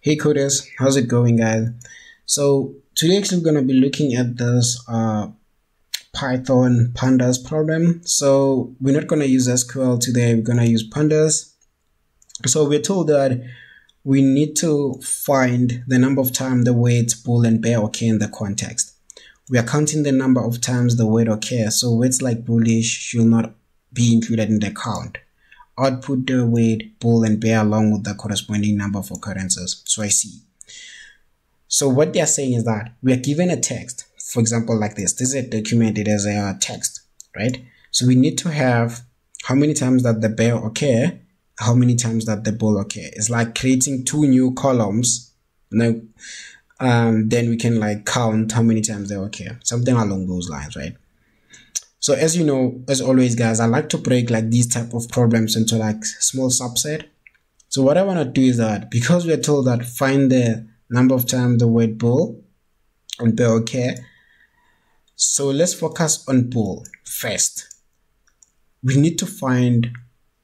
Hey coders, how's it going, guys? So today actually we're gonna be looking at this Python Pandas problem. So we're not gonna use SQL today, we're gonna use Pandas. So we're told that we need to find the number of times the words bull and bear occur in the context. We are counting the number of times the word occurs, so words like bullish should not be included in the count. Output the word bull and bear along with the corresponding number of occurrences. So I see. So what they are saying is that we are given a text, for example, like this. This is a document, it has a text, right? So we need to have how many times that the bear occur, how many times that the bull occur. It's like creating two new columns. Now, then we can like count how many times they occur, something along those lines, right? So as you know, as always, guys, I like to break like these type of problems into like small subset. So what I want to do is that because we are told that find the number of times the word bull and bear occur, so let's focus on bull first. We need to find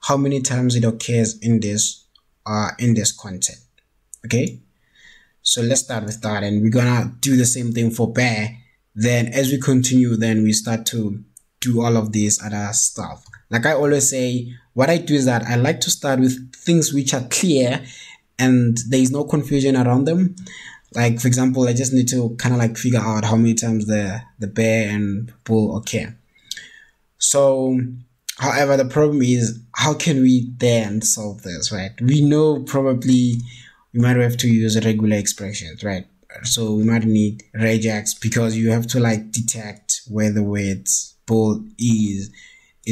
how many times it occurs in this content. Okay, so let's start with that, and we're gonna do the same thing for bear. Then as we continue, then we start to do all of this other stuff. Like I always say, what I do is that I like to start with things which are clear and there is no confusion around them. Like for example, I just need to kind of like figure out how many times the bear and bull occur. So however, the problem is, how can we then solve this, right? We know probably we might have to use regular expressions, right? So we might need regex because you have to like detect where the words bull is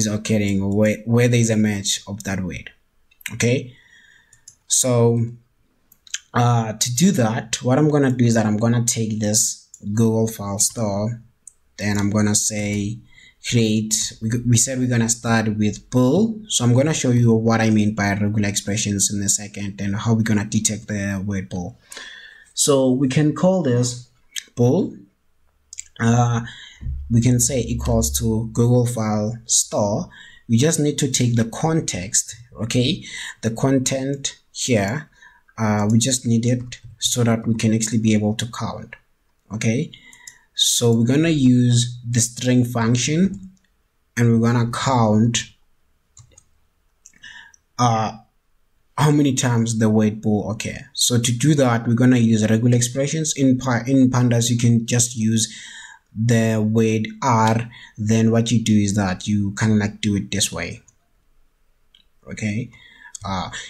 occurring, or where there is a match of that word. Okay, so to do that, what I'm gonna do is that I'm gonna take this Google file store, then I'm gonna say create. We said we're gonna start with bull, so I'm gonna show you what I mean by regular expressions in a second and how we're gonna detect the word bull. So we can call this bull. We can say equals to Google file store. We just need to take the context, okay, the content here. We just need it so that we can actually be able to count. Okay, so we're gonna use the string function and we're gonna count how many times the word bull occur. So to do that, we're gonna use regular expressions. In Pandas, you can just use the word r. Then what you do is that you kind of like do it this way. Okay,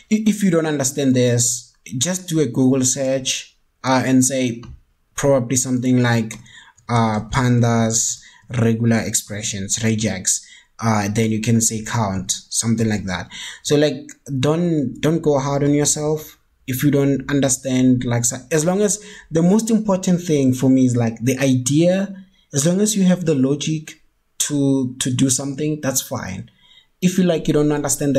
if you don't understand this, just do a Google search and say probably something like Pandas regular expressions regex. Then you can say count, something like that. So like don't go hard on yourself if you don't understand. Like, as long as the most important thing for me is like the idea. As long as you have the logic to do something, that's fine. If you like you don't understand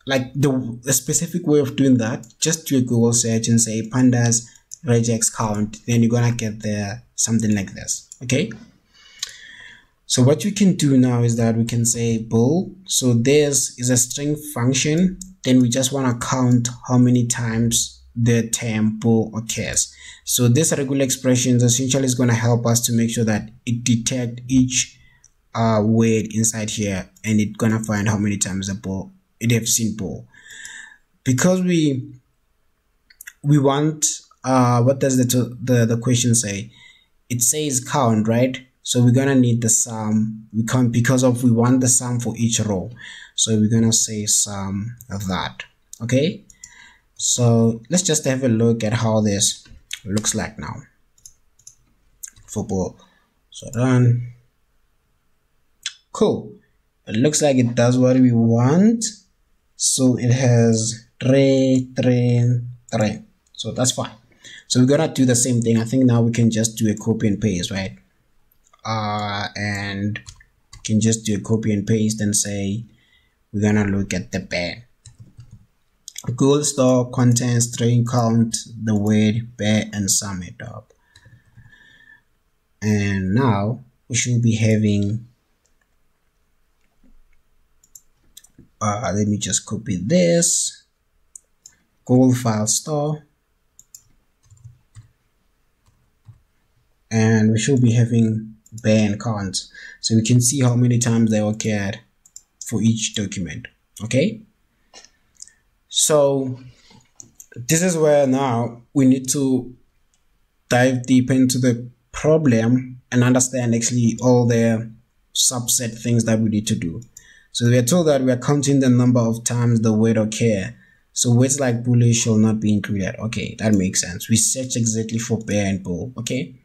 the specific way of doing that, just do a Google search and say Pandas regex count, then you're gonna get there something like this. Okay, so what you can do now is that we can say bull. So this is a string function, then we just want to count how many times the term bull occurs. So this regular expressions essentially is going to help us to make sure that it detect each word inside here, and it's going to find how many times the bull it have seen bull. Because we want what does the question say? It says count, right? So we're gonna need the sum. We can't, because of we want the sum for each row, so we're gonna say sum of that. Okay, so let's just have a look at how this looks like now for bull. So done. Cool, it looks like it does what we want. So it has 3, 3, 3, so that's fine. So we're gonna do the same thing. I think now we can just do a copy and paste, right? And can just do a copy and paste and say we're gonna look at the bear. Google store content string count the word bear and sum it up. And now we should be having let me just copy this Google file store and we should be having bare and count, so we can see how many times they occurred for each document. Okay, so this is where now we need to dive deep into the problem and understand actually all the subset things that we need to do. So we are told that we are counting the number of times the word occur. So words like bullish shall not be included. Okay, that makes sense. We search exactly for bear and bull. Okay,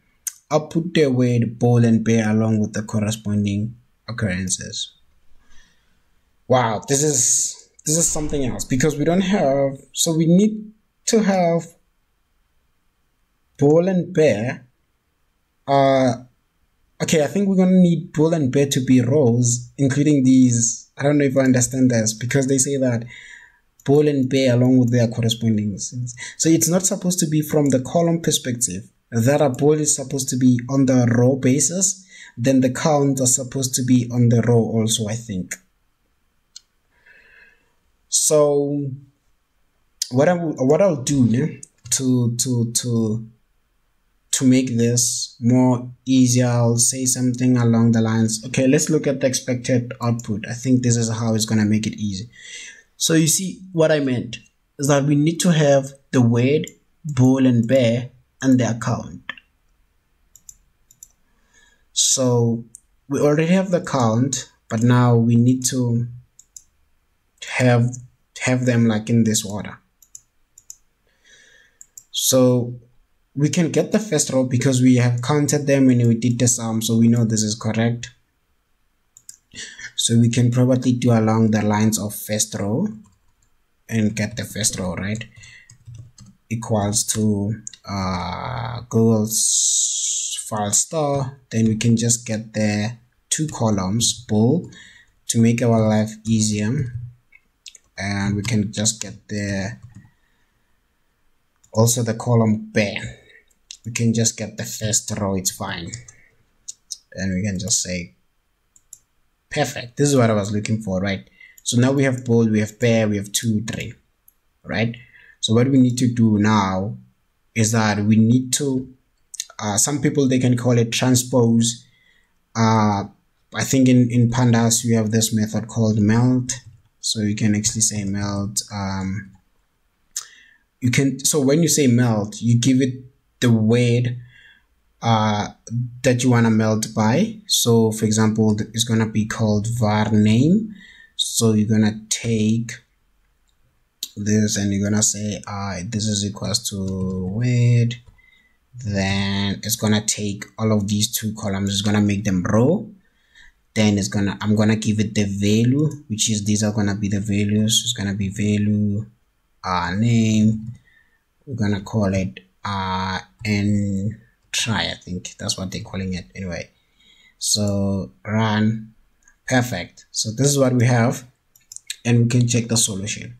I'll put the word bull and bear along with the corresponding occurrences. Wow, this is something else, because we don't have, so we need to have bull and bear. Okay, I think we're gonna need bull and bear to be rows, including these. I don't know if I understand this, because they say that bull and bear along with their corresponding. So it's not supposed to be from the column perspective. That a bull is supposed to be on the row basis. Then the count are supposed to be on the row also, I think. So what I'll do now to make this more easier, I'll say something along the lines. Okay, let's look at the expected output. I think this is how it's gonna make it easy. So you see what I meant is that we need to have the word bull and bear and their count. So we already have the count, but now we need to have them like in this order. So we can get the first row because we have counted them when we did the sum, so we know this is correct. So we can probably do along the lines of first row and get the first row, right? Equals to Google's file store. Then we can just get the two columns bull to make our life easier, and we can just get the also the column bear. We can just get the first row, it's fine, and we can just say perfect. This is what I was looking for, right? So now we have bull, we have bear, we have 2, 3, right? So what we need to do now is that we need to some people, they can call it transpose. I think in Pandas we have this method called meld. So you can actually say meld. You can, so when you say meld, you give it the word that you want to meld by. So for example, it's going to be called var name. So you're going to take this and you're going to say this is equals to word. Then it's going to take all of these two columns, it's going to make them row. Then I'm gonna give it the value, which is, these are gonna be the values. It's gonna be value name. We're gonna call it and try, I think that's what they're calling it anyway. So run. Perfect. So this is what we have, and we can check the solution.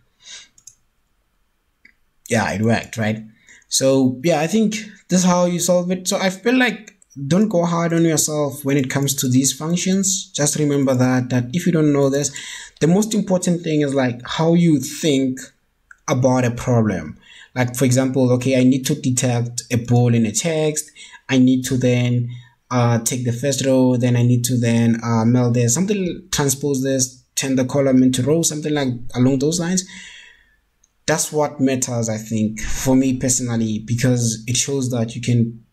Yeah, it worked, right? So yeah, I think this is how you solve it. So I feel like, don't go hard on yourself when it comes to these functions. Just remember that if you don't know this, the most important thing is like how you think about a problem. Like for example, okay, I need to detect a bull in a text. I need to then take the first row, then I need to then meld this, something, transpose this, turn the column into row, something like along those lines. That's what matters, I think, for me personally, because it shows that you can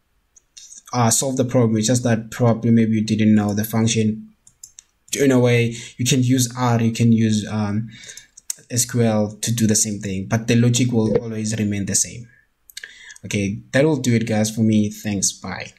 solve the problem. It's just that probably maybe you didn't know the function. In a way, you can use R, you can use SQL to do the same thing, but the logic will always remain the same. Okay, that will do it, guys, for me. Thanks, bye.